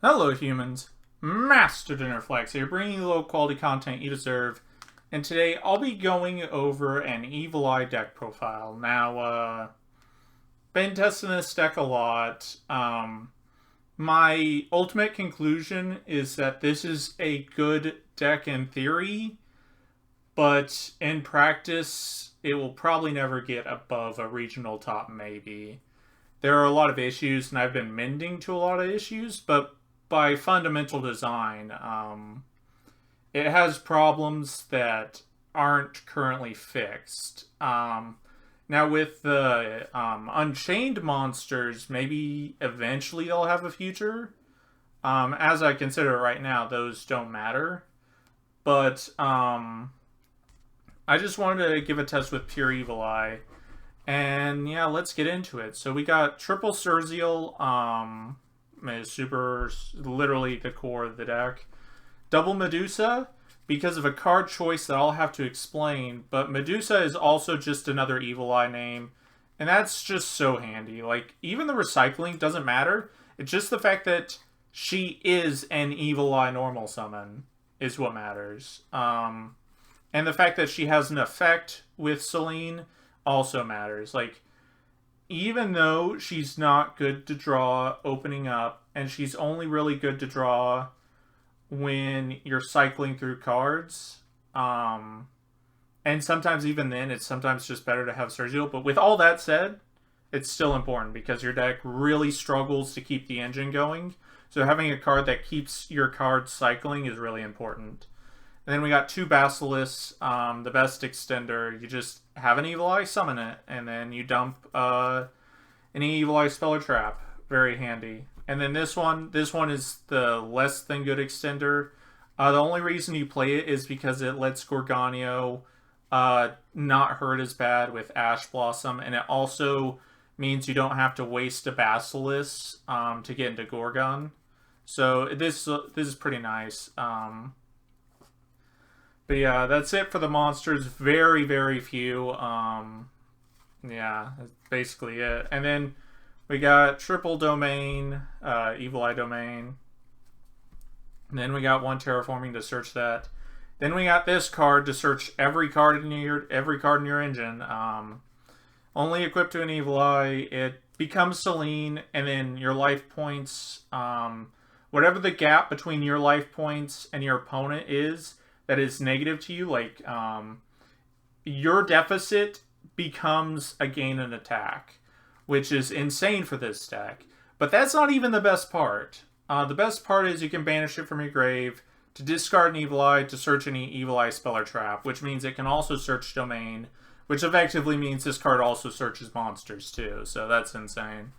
Hello, humans. Master Dinner Flex here, bringing you the low quality content you deserve. And today I'll be going over an Evil Eye deck profile. Now, been testing this deck a lot. My ultimate conclusion is that this is a good deck in theory, but in practice, it will probably never get above a regional top, maybe. There are a lot of issues, and I've been mending to a lot of issues, but by fundamental design, it has problems that aren't currently fixed. Now, with the Unchained monsters, maybe eventually they'll have a future. As I consider it right now, those don't matter. But I just wanted to give a test with Pure Evil Eye. And yeah, let's get into it. So we got triple Surzeal, is super, literally the core of the deck. Double Medusa, because of a card choice that I'll have to explain, but Medusa is also just another Evil Eye name, and that's just so handy. Like, even the recycling doesn't matter, it's just the fact that she is an Evil Eye normal summon is what matters. And the fact that she has an effect with Selene also matters. Like, even though she's not good to draw opening up, and she's only really good to draw when you're cycling through cards, and sometimes even then, it's sometimes just better to have Sergio. But with all that said, it's still important because your deck really struggles to keep the engine going. So having a card that keeps your cards cycling is really important. And then we got two Basilisks, the best extender. You just have an Evil Eye, summon it, and then you dump an Evil Eye spell or trap. Very handy. And then this one is the less than good extender. The only reason you play it is because it lets Gorgonio not hurt as bad with Ash Blossom, and it also means you don't have to waste a Basilisk to get into Gorgon. So this is pretty nice. But yeah, that's it for the monsters. Very, very few. Yeah, that's basically it. And then we got triple domain, Evil Eye domain. And then we got one terraforming to search that. Then we got this card to search every card in your engine. Only equipped to an Evil Eye. It becomes Selene, and then your life points. Whatever the gap between your life points and your opponent is that is negative to you, like your deficit becomes a gain in attack, which is insane for this deck. But that's not even the best part. The best part is you can banish it from your grave to discard an Evil Eye to search any Evil Eye spell or trap, which means it can also search domain, which effectively means this card also searches monsters too, so that's insane.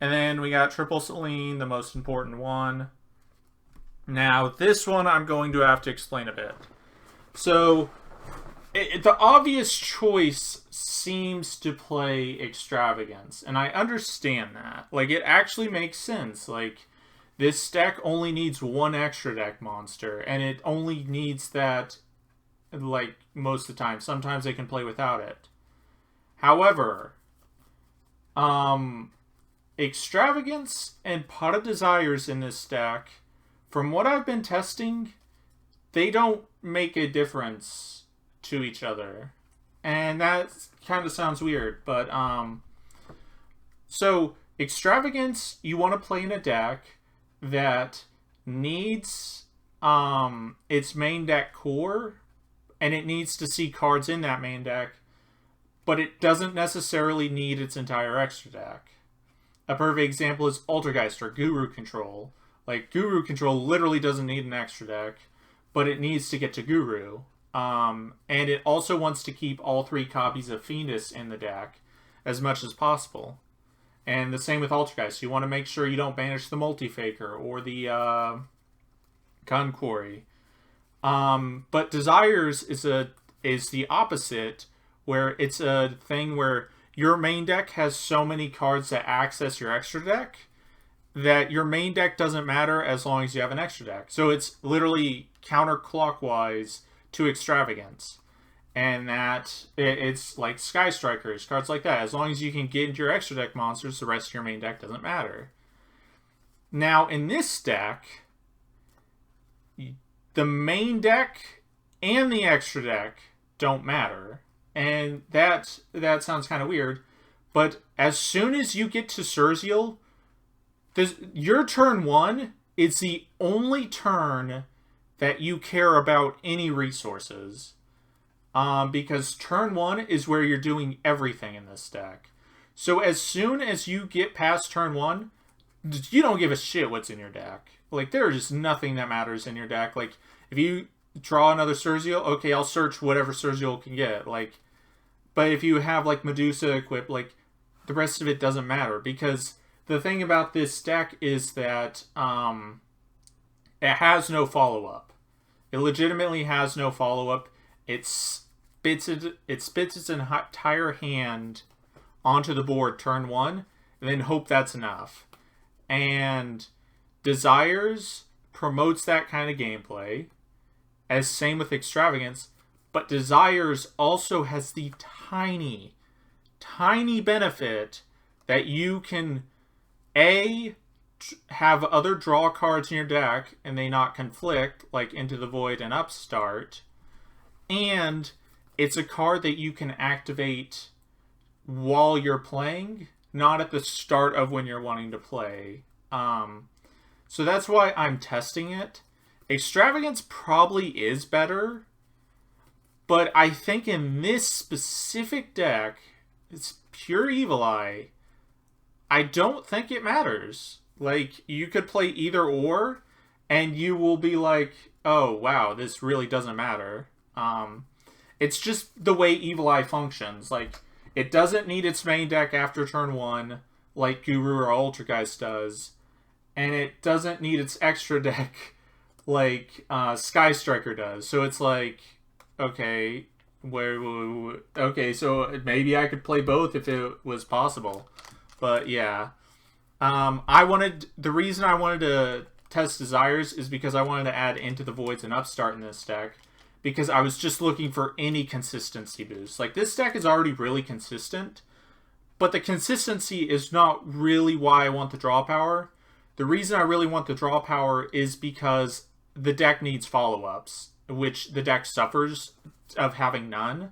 And then we got triple Selene, the most important one. Now, this one I'm going to have to explain a bit. So, the obvious choice seems to play Extravagance, and I understand that. Like, it actually makes sense. Like, this deck only needs one extra deck monster, and it only needs that, like, most of the time. Sometimes they can play without it. However, Extravagance and Pot of Desires in this deck, from what I've been testing, they don't make a difference to each other. And that kind of sounds weird, but so Extravagance you want to play in a deck that needs its main deck core, and it needs to see cards in that main deck, but it doesn't necessarily need its entire extra deck. A perfect example is Altergeist or Guru Control. Like, Guru Control literally doesn't need an extra deck, but it needs to get to Guru. And it also wants to keep all three copies of Fiendus in the deck as much as possible. And the same with Altergeist. You want to make sure you don't banish the Multi-Faker or the Gun Quarry. But Desires is the opposite, where it's a thing where your main deck has so many cards that access your extra deck that your main deck doesn't matter as long as you have an extra deck. So it's literally counterclockwise to Extravagance. And that it's like Sky Strikers, cards like that. As long as you can get into your extra deck monsters, the rest of your main deck doesn't matter. Now, in this deck, the main deck and the extra deck don't matter. And that sounds kind of weird. But as soon as you get to Surzeal, your turn 1 is the only turn that you care about any resources. Because turn 1 is where you're doing everything in this deck. So as soon as you get past turn 1, you don't give a shit what's in your deck. Like, there is just nothing that matters in your deck. Like, if you draw another Surzeal, okay, I'll search whatever Surzeal can get. Like, but if you have, like, Medusa equipped, like, the rest of it doesn't matter. Because the thing about this deck is that it has no follow-up. It legitimately has no follow-up. It spits its entire hand onto the board turn 1, and then hope that's enough. And Desires promotes that kind of gameplay, as same with Extravagance, but Desires also has the tiny benefit that you can have other draw cards in your deck and they not conflict, like Into the Void and Upstart, and it's a card that you can activate while you're playing, not at the start of when you're wanting to play. So that's why I'm testing it. Extravagance probably is better, but I think in this specific deck, it's pure Evil Eye, I don't think it matters. Like, you could play either or, and you will be like, oh, wow, this really doesn't matter. It's just the way Evil Eye functions. Like, it doesn't need its main deck after turn 1, like Guru or Ultrageist does. And it doesn't need its extra deck like Sky Striker does. So it's like, okay, so maybe I could play both if it was possible. But yeah. The reason I wanted to test Desires is because I wanted to add Into the Voids and Upstart in this deck. Because I was just looking for any consistency boost. Like, this deck is already really consistent, but the consistency is not really why I want the draw power. The reason I really want the draw power is because the deck needs follow-ups, which the deck suffers of having none.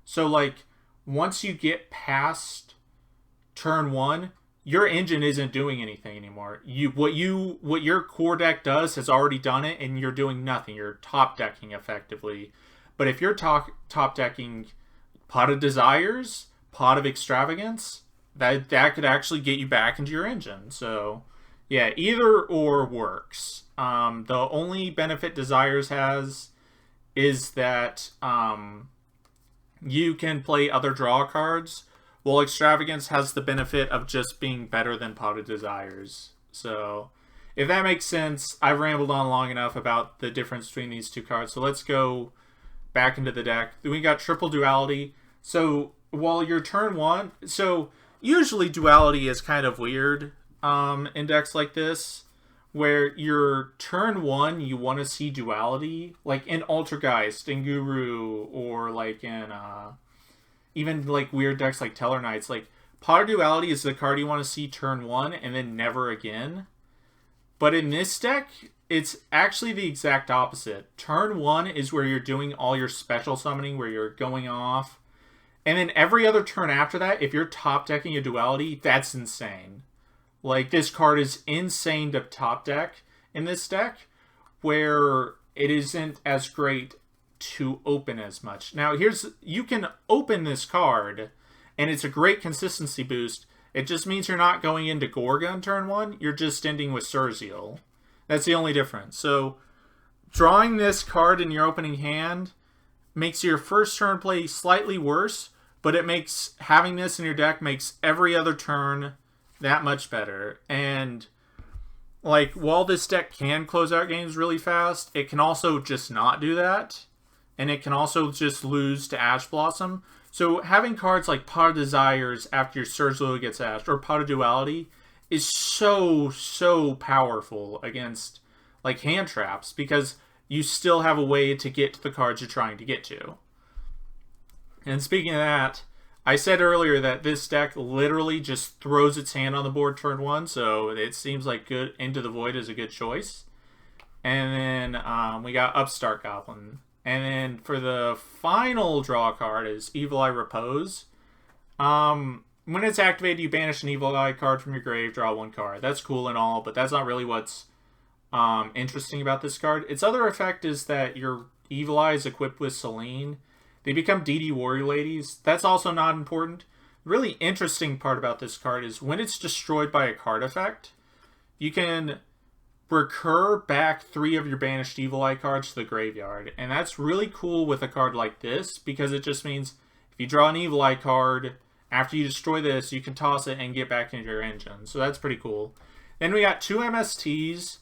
So, like, once you get past turn 1, your engine isn't doing anything anymore. What your core deck does has already done it, and you're doing nothing. You're top decking effectively. But if you're top decking Pot of Desires, Pot of Extravagance, that could actually get you back into your engine. So yeah, either or works. The only benefit Desires has is that you can play other draw cards. Well, Extravagance has the benefit of just being better than Pot of Desires. So, if that makes sense, I've rambled on long enough about the difference between these two cards. So let's go back into the deck. We got Triple Duality. So, while your turn 1... So, usually Duality is kind of weird in decks like this, where your turn 1, you want to see Duality. Like in Altergeist, in Guru, or like in... even like weird decks like Teller Knights, like Pot of Duality is the card you want to see turn 1 and then never again. But in this deck, it's actually the exact opposite. Turn 1 is where you're doing all your special summoning, where you're going off. And then every other turn after that, if you're top decking a Duality, that's insane. Like, this card is insane to top deck in this deck, where it isn't as great to open as much. Now, you can open this card, and it's a great consistency boost. It just means you're not going into Gorgon turn 1, you're just ending with Surzeal. That's the only difference. So, drawing this card in your opening hand makes your first turn play slightly worse, but it makes having this in your deck makes every other turn that much better. And like, while this deck can close out games really fast, it can also just not do that. And it can also just lose to Ash Blossom. So having cards like Pot of Desires after your Surgelow gets ashed, or Pot of Duality, is so powerful against like hand traps, because you still have a way to get to the cards you're trying to get to. And speaking of that, I said earlier that this deck literally just throws its hand on the board turn 1, so it seems like good Into the Void is a good choice. And then we got Upstart Goblin. And then for the final draw card is Evil Eye Repose. When it's activated, you banish an Evil Eye card from your grave, draw 1 card. That's cool and all, but that's not really what's interesting about this card. Its other effect is that your Evil Eye is equipped with Selene. They become DD Warrior Ladies. That's also not important. The really interesting part about this card is when it's destroyed by a card effect, you can recur back 3 of your banished Evil Eye cards to the graveyard. And that's really cool with a card like this, because it just means if you draw an Evil Eye card, after you destroy this, you can toss it and get back into your engine. So that's pretty cool. Then we got 2 MSTs.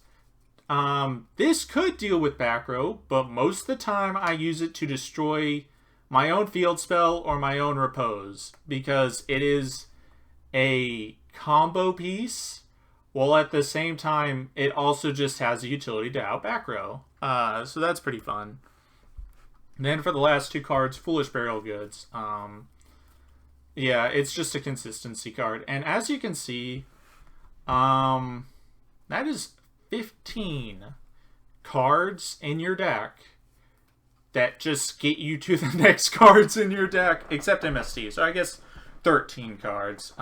This could deal with back row, but most of the time I use it to destroy my own field spell or my own repose, because it is a combo piece, while at the same time it also just has a utility to out back row. So that's pretty fun. And then for the last 2 cards, Foolish Burial Goods. Yeah, it's just a consistency card. And as you can see, that is 15 cards in your deck that just get you to the next cards in your deck, except MST. So I guess 13 cards.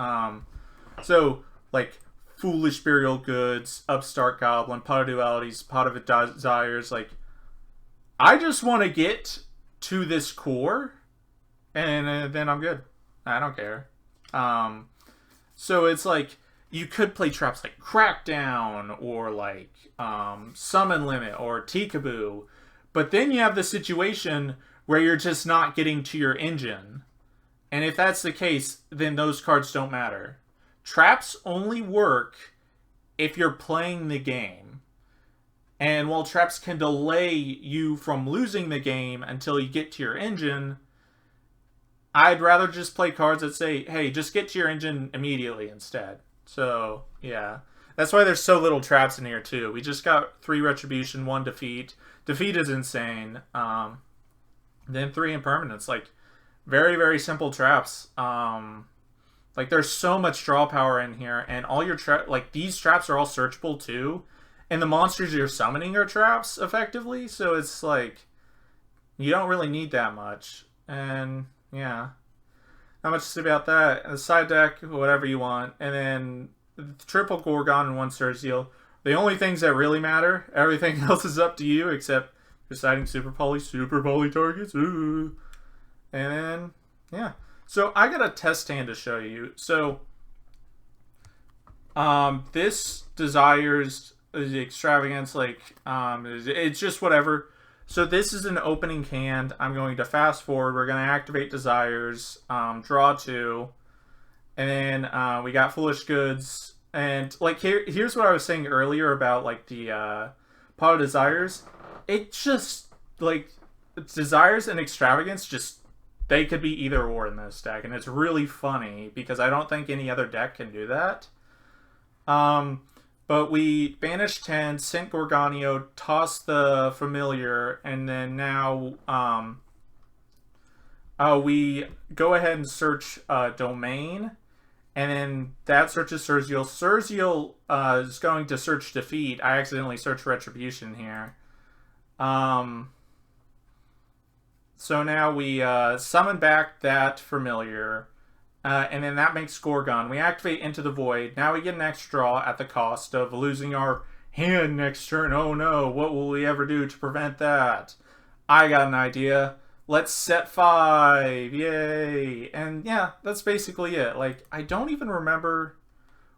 So, like, Foolish Burial Goods, Upstart Goblin, Pot of Dualities, Pot of Desires. Like, I just want to get to this core, and then I'm good. I don't care. So it's like, you could play traps like Crackdown, or like Summon Limit, or Tikaboo. But then you have the situation where you're just not getting to your engine. And if that's the case, then those cards don't matter. Traps only work if you're playing the game. And while traps can delay you from losing the game until you get to your engine, I'd rather just play cards that say, hey, just get to your engine immediately instead. So, yeah. That's why there's so little traps in here, too. We just got 3 Retribution, 1 Defeat. Defeat is insane. Then 3 Impermanence. Like, very, very simple traps. Like, there's so much draw power in here. And all your like, these traps are all searchable, too. And the monsters you're summoning are traps, effectively. So it's like, you don't really need that much. And, yeah. Not much to say about that. The side deck, whatever you want. And then triple Gorgon and 1 Surzeal. The only things that really matter, everything else is up to you, except deciding super poly targets. Ooh. And then, yeah. So I got a test hand to show you. So, this Desires the Extravagance, like, it's just whatever. So this is an opening hand. I'm going to fast forward. We're going to activate Desires, draw 2. And then we got Foolish Goods. And, like, here's what I was saying earlier about, like, the Pot of Desires. It just, like, Desires and Extravagance just, they could be either or in this deck. And it's really funny because I don't think any other deck can do that. But we banished 10, sent Gorgonio, tossed the Familiar, and then now we go ahead and search Domain. And then that searches Surzeal. Surzeal is going to search Defeat. I accidentally searched Retribution here. So now we summon back that Familiar. And then that makes Gorgon. We activate Into the Void. Now we get an extra draw at the cost of losing our hand next turn. Oh no, what will we ever do to prevent that? I got an idea. Let's set 5. Yay. And yeah, that's basically it. Like, I don't even remember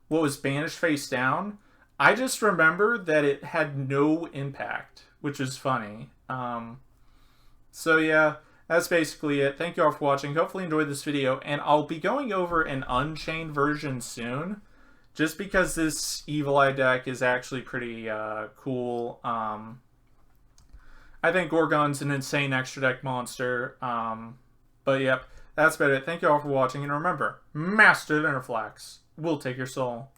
what was banished face down. I just remember that it had no impact, which is funny. So yeah, that's basically it. Thank you all for watching. Hopefully you enjoyed this video. And I'll be going over an Unchained version soon, just because this Evil Eye deck is actually pretty cool. I think Gorgon's an insane extra deck monster. But yep, that's about it. Thank you all for watching. And remember, Master of Interflax will take your soul.